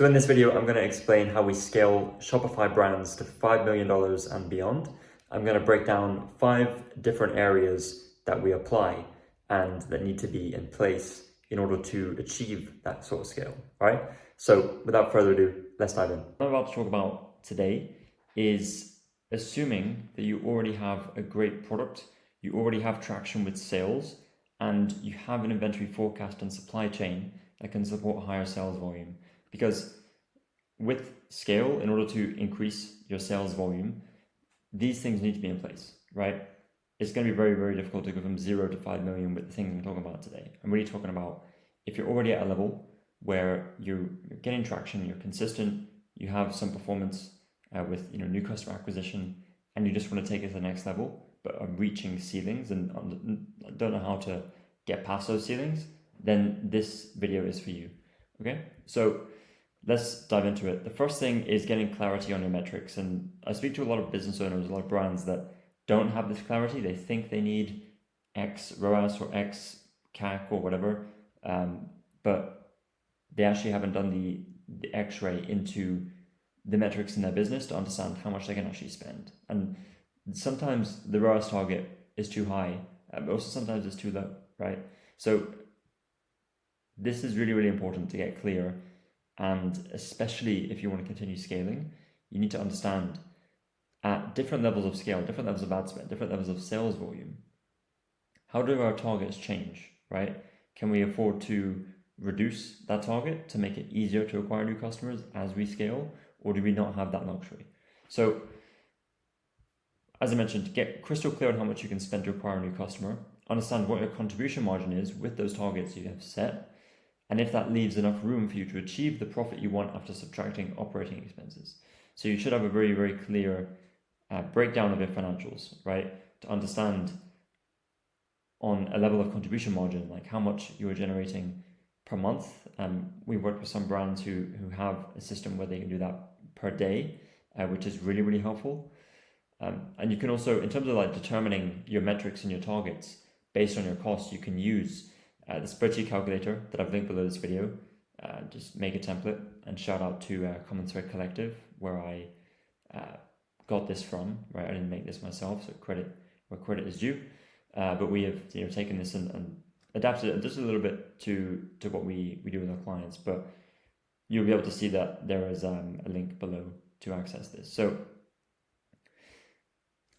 So in this video, I'm going to explain how we scale Shopify brands to $5 million and beyond. I'm going to break down 5 different areas that we apply and that need to be in place in order to achieve that sort of scale, right? So without further ado, let's dive in. What I'm about to talk about today is assuming that you already have a great product, you already have traction with sales, and you have an inventory forecast and supply chain that can support higher sales volume. Because with scale, in order to increase your sales volume, these things need to be in place, right? It's going to be very, very difficult to go from 0 to 5 million with the things I'm talking about today. I'm really talking about if you're already at a level where you're getting traction, you're consistent, you have some performance with new customer acquisition, and you just want to take it to the next level, but are reaching ceilings and don't know how to get past those ceilings, then this video is for you. Okay, so let's dive into it. The first thing is getting clarity on your metrics. And I speak to a lot of business owners, a lot of brands that don't have this clarity. They think they need X ROAS or X CAC or whatever, but they actually haven't done the X-ray into the metrics in their business to understand how much they can actually spend. And sometimes the ROAS target is too high, but also sometimes it's too low, right? So this is really, really important to get clear. And especially if you want to continue scaling, you need to understand at different levels of scale, different levels of ad spend, different levels of sales volume, how do our targets change, right? Can we afford to reduce that target to make it easier to acquire new customers as we scale, or do we not have that luxury? So as I mentioned, get crystal clear on how much you can spend to acquire a new customer, understand what your contribution margin is with those targets you have set, and if that leaves enough room for you to achieve the profit you want after subtracting operating expenses. So you should have a very, very clear breakdown of your financials, right? To understand on a level of contribution margin, like how much you are generating per month. We work with some brands who have a system where they can do that per day, which is really, really helpful. And you can also, in terms of like determining your metrics and your targets based on your costs, you can use the spreadsheet calculator that I've linked below this video. Just make a template, and shout out to Common Thread Collective, where I got this from, right? I didn't make this myself, so credit where credit is due. But we have taken this and adapted it just a little bit to what we do with our clients. But you'll be able to see that there is a link below to access this. So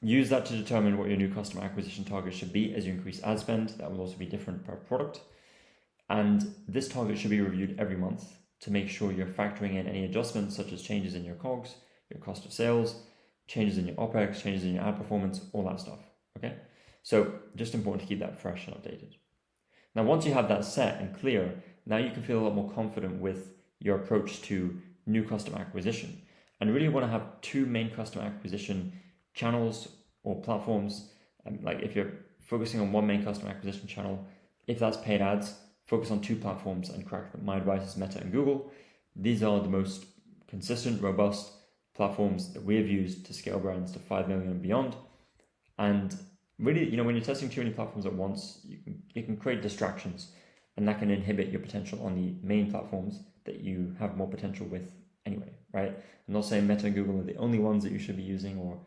use that to determine what your new customer acquisition target should be as you increase ad spend. That will also be different per product. And this target should be reviewed every month to make sure you're factoring in any adjustments, such as changes in your COGS, your cost of sales, changes in your OPEX, changes in your ad performance, all that stuff, okay? So just important to keep that fresh and updated. Now, once you have that set and clear, now you can feel a lot more confident with your approach to new customer acquisition. And you really want to have 2 main customer acquisition channels or platforms. Like if you're focusing on one main customer acquisition channel, if that's paid ads, focus on 2 platforms and crack them. My advice is Meta and Google. These are the most consistent, robust platforms that we have used to scale brands to 5 million and beyond. And really, when you're testing too many platforms at once, you can create distractions, and that can inhibit your potential on the main platforms that you have more potential with anyway, right? I'm not saying Meta and Google are the only ones that you should be using, or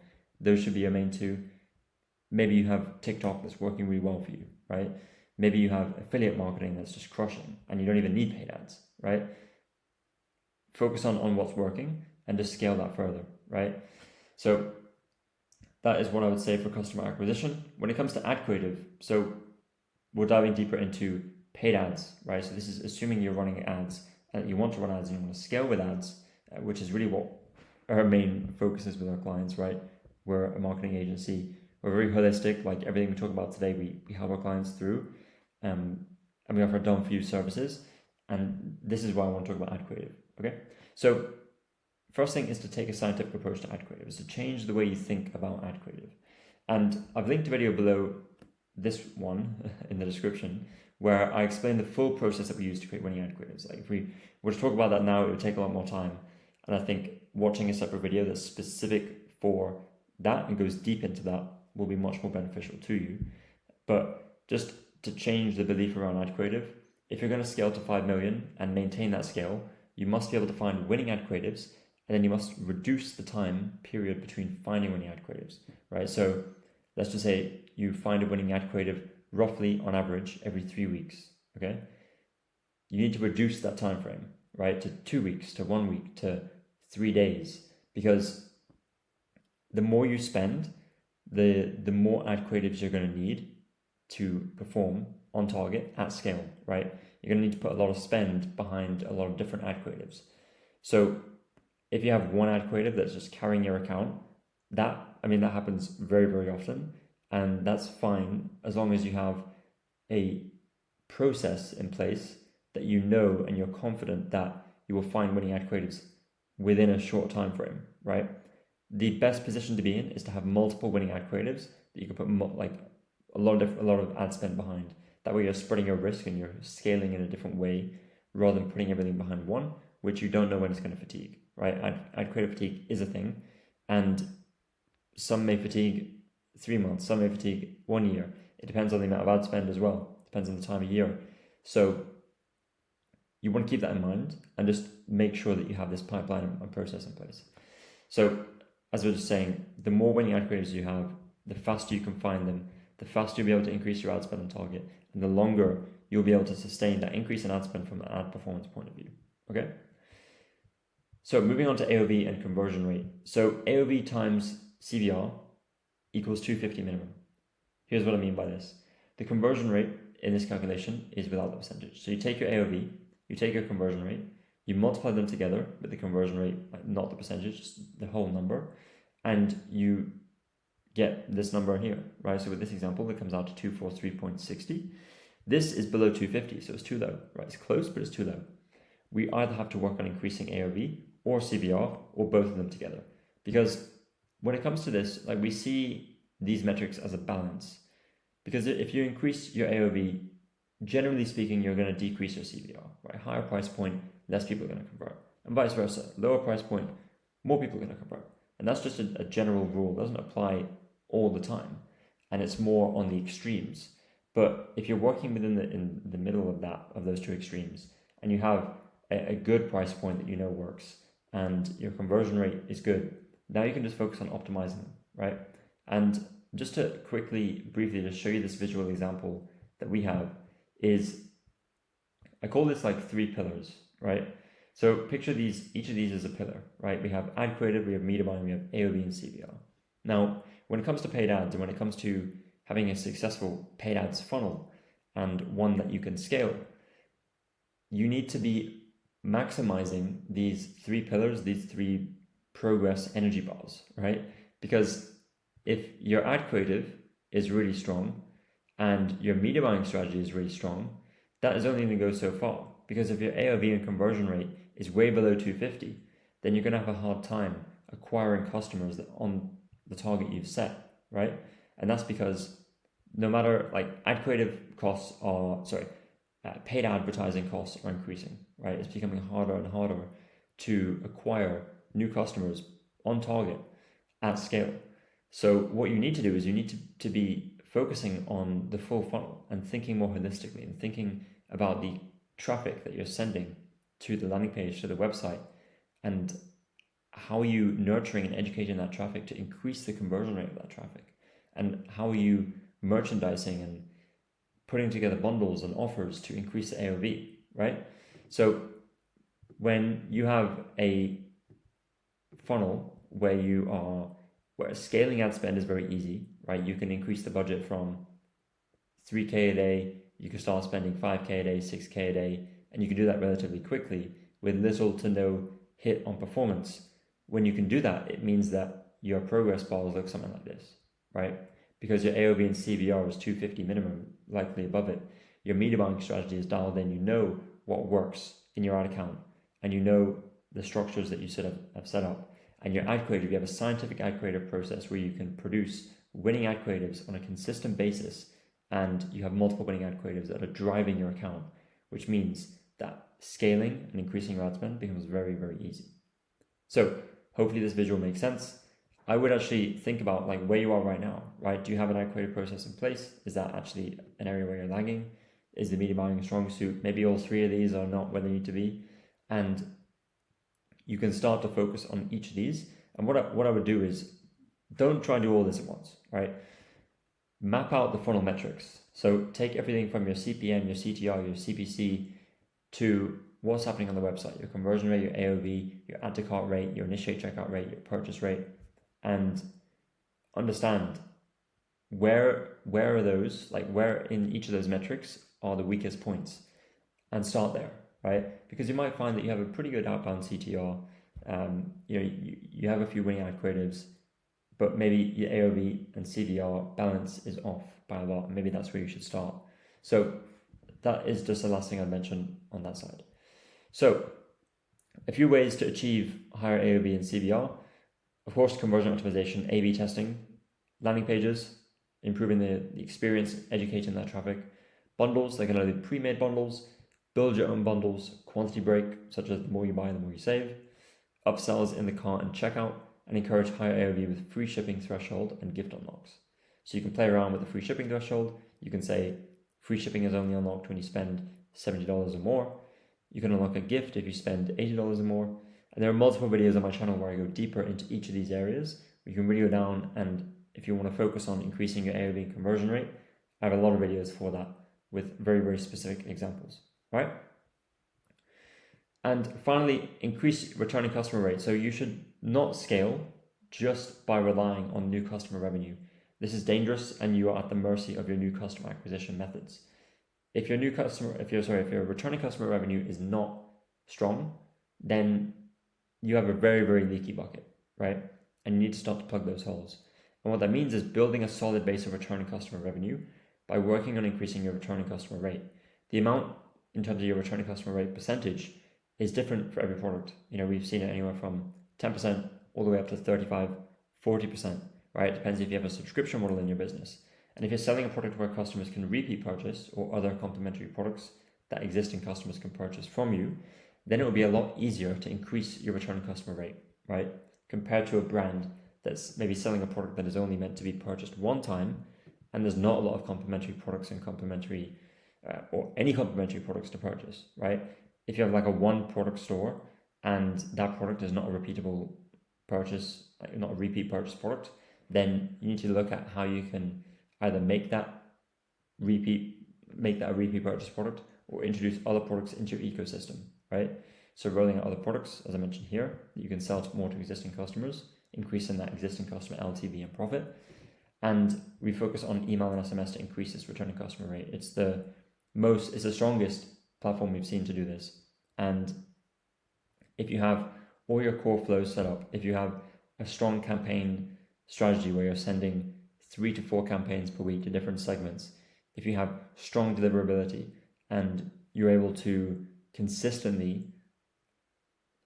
those should be your main 2. Maybe you have TikTok that's working really well for you, right? Maybe you have affiliate marketing that's just crushing and you don't even need paid ads, right? Focus on what's working and just scale that further, right? So that is what I would say for customer acquisition. When it comes to ad creative, so we're diving deeper into paid ads, right? So this is assuming you're running ads and you want to run ads and you want to scale with ads, which is really what our main focus is with our clients, right? We're a marketing agency. We're very holistic. Like everything we talk about today, we help our clients through, and we offer done-for-you services. And this is why I want to talk about ad creative. Okay, so first thing is to take a scientific approach to ad creative, is to change the way you think about ad creative. And I've linked a video below this one in the description where I explain the full process that we use to create winning ad creatives. Like if we were to talk about that now, it would take a lot more time. And I think watching a separate video that's specific for that and goes deep into that will be much more beneficial to you. But just to change the belief around ad creative, if you're going to scale to 5 million and maintain that scale, you must be able to find winning ad creatives, and then you must reduce the time period between finding winning ad creatives, right? So let's just say you find a winning ad creative roughly on average every 3 weeks, okay? You need to reduce that time frame, right, to 2 weeks, to 1 week, to 3 days, because the more you spend, the more ad creatives you're going to need to perform on target at scale, right? You're going to need to put a lot of spend behind a lot of different ad creatives. So if you have one ad creative that's just carrying your account, that happens very, very often, and that's fine as long as you have a process in place that you know and you're confident that you will find winning ad creatives within a short time frame, right? The best position to be in is to have multiple winning ad creatives that you can put a lot of ad spend behind. That way you're spreading your risk and you're scaling in a different way rather than putting everything behind one, which you don't know when it's going to fatigue, right? Ad creative fatigue is a thing, and some may fatigue 3 months, some may fatigue 1 year. It depends on the amount of ad spend as well. It depends on the time of year. So you want to keep that in mind and just make sure that you have this pipeline and process in place. So as I was just saying, the more winning ad creatives you have, the faster you can find them, the faster you'll be able to increase your ad spend on target, and the longer you'll be able to sustain that increase in ad spend from an ad performance point of view, okay? So moving on to AOV and conversion rate. So AOV times CVR equals 250 minimum. Here's what I mean by this. The conversion rate in this calculation is without the percentage. So you take your AOV, you take your conversion rate, you multiply them together with the conversion rate, not the percentage, just the whole number, and you get this number here, right? So with this example, it comes out to 243.60. This is below 250, so it's too low, right? It's close, but it's too low. We either have to work on increasing AOV or CVR or both of them together. Because when it comes to this, we see these metrics as a balance. Because if you increase your AOV, generally speaking, you're going to decrease your CVR, right? Higher price point, less people are going to convert. And vice versa, lower price point, more people are going to convert. And that's just a general rule. It doesn't apply all the time. And it's more on the extremes. But if you're working in the middle of those two extremes, and you have a good price point that you know works, and your conversion rate is good, now you can just focus on optimizing them, right? And just to briefly just show you this visual example that we have is, I call this 3 pillars, right? So picture each of these as a pillar, right? We have ad creative, we have media buying, we have AOV and CVR. Now, when it comes to paid ads and when it comes to having a successful paid ads funnel and one that you can scale, you need to be maximizing these 3 pillars, these 3 progress energy bars, right? Because if your ad creative is really strong and your media buying strategy is really strong, that is only going to go so far. Because if your AOV and conversion rate is way below 250, then you're going to have a hard time acquiring customers on the target you've set, right? And that's because no matter, paid advertising costs are increasing, right? It's becoming harder and harder to acquire new customers on target at scale. So what you need to do is you need to be focusing on the full funnel and thinking more holistically and thinking about the traffic that you're sending to the landing page, to the website, and how are you nurturing and educating that traffic to increase the conversion rate of that traffic, and how are you merchandising and putting together bundles and offers to increase the AOV, right? So when you have a funnel where scaling ad spend is very easy, right? You can increase the budget from 3K a day, you can start spending 5K a day, 6K a day, and you can do that relatively quickly with little to no hit on performance. When you can do that, it means that your progress bars look something like this, right? Because your AOV and CVR is 250 minimum, likely above it. Your media buying strategy is dialed in. You know what works in your ad account, and you know the structures that you have set up. And your ad creative, you have a scientific ad creative process where you can produce winning ad creatives on a consistent basis, and you have multiple winning ad creatives that are driving your account, which means that scaling and increasing your ad spend becomes very, very easy. So hopefully this visual makes sense. I would actually think about where you are right now, right? Do you have an ad creative process in place? Is that actually an area where you're lagging? Is the media buying a strong suit? Maybe all 3 of these are not where they need to be. And you can start to focus on each of these. And what I would do is, don't try and do all this at once, right? Map out the funnel metrics. So take everything from your CPM, your CTR, your CPC, to what's happening on the website, your conversion rate, your AOV, your add to cart rate, your initiate checkout rate, your purchase rate, and understand where are those, like where in each of those metrics are the weakest points, and start there, right? Because you might find that you have a pretty good outbound CTR, you have a few winning ad creatives, but maybe your AOV and CVR balance is off by a lot. Maybe that's where you should start. So that is just the last thing I mentioned on that side. So a few ways to achieve higher AOV and CVR. Of course, conversion optimization, A/B testing, landing pages, improving the experience, educating that traffic. Bundles, they can either be pre-made bundles, build your own bundles, quantity break, such as the more you buy, the more you save, upsells in the cart and checkout, and encourage higher AOV with free shipping threshold and gift unlocks. So you can play around with the free shipping threshold. You can say free shipping is only unlocked when you spend $70 or more. You can unlock a gift if you spend $80 or more. And there are multiple videos on my channel where I go deeper into each of these areas. You can really go down, and if you want to focus on increasing your AOV and conversion rate, I have a lot of videos for that with very, very specific examples, right? And finally, increase returning customer rate. So you should not scale just by relying on new customer revenue. This is dangerous, and you are at the mercy of your new customer acquisition methods. If your returning customer revenue is not strong, then you have a very, very leaky bucket, right? And you need to start to plug those holes. And what that means is building a solid base of returning customer revenue by working on increasing your returning customer rate. The amount in terms of your returning customer rate percentage is different for every product. We've seen it anywhere from 10% all the way up to 35, 40%, right? It depends if you have a subscription model in your business. And if you're selling a product where customers can repeat purchase, or other complementary products that existing customers can purchase from you, then it will be a lot easier to increase your returning customer rate, right? Compared to a brand that's maybe selling a product that is only meant to be purchased one time, and there's not a lot of complementary products and or any complementary products to purchase, right? If you have like a one product store and that product is not a repeatable purchase, like not a repeat purchase product, then you need to look at how you can either make that a repeat purchase product, or introduce other products into your ecosystem, right? So rolling out other products, as I mentioned here, that you can sell more to existing customers, increasing that existing customer LTV and profit. And we focus on email and SMS to increase this returning customer rate. It's the strongest platform we've seen to do this. And if you have all your core flows set up, if you have a strong campaign strategy where you're sending 3 to 4 campaigns per week to different segments, if you have strong deliverability and you're able to consistently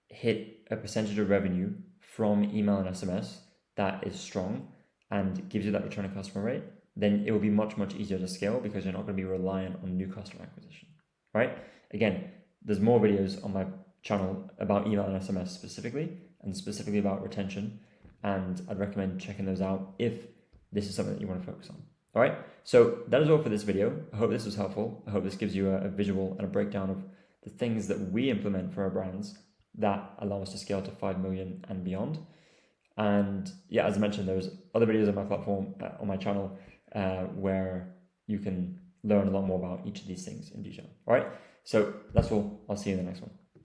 hit a percentage of revenue from email and SMS that is strong and gives you that returning customer rate, then it will be much, much easier to scale, because you're not going to be reliant on new customer acquisition, right? Again, there's more videos on my channel about email and SMS specifically, and specifically about retention, and I'd recommend checking those out if this is something that you want to focus on. All right, so that is all for this video. I hope this was helpful. I hope this gives you a visual and a breakdown of the things that we implement for our brands that allow us to scale to 5 million and beyond. And yeah, as I mentioned, there's other videos on my platform, on my channel, where you can learn a lot more about each of these things in detail. All right, so that's all. I'll see you in the next one.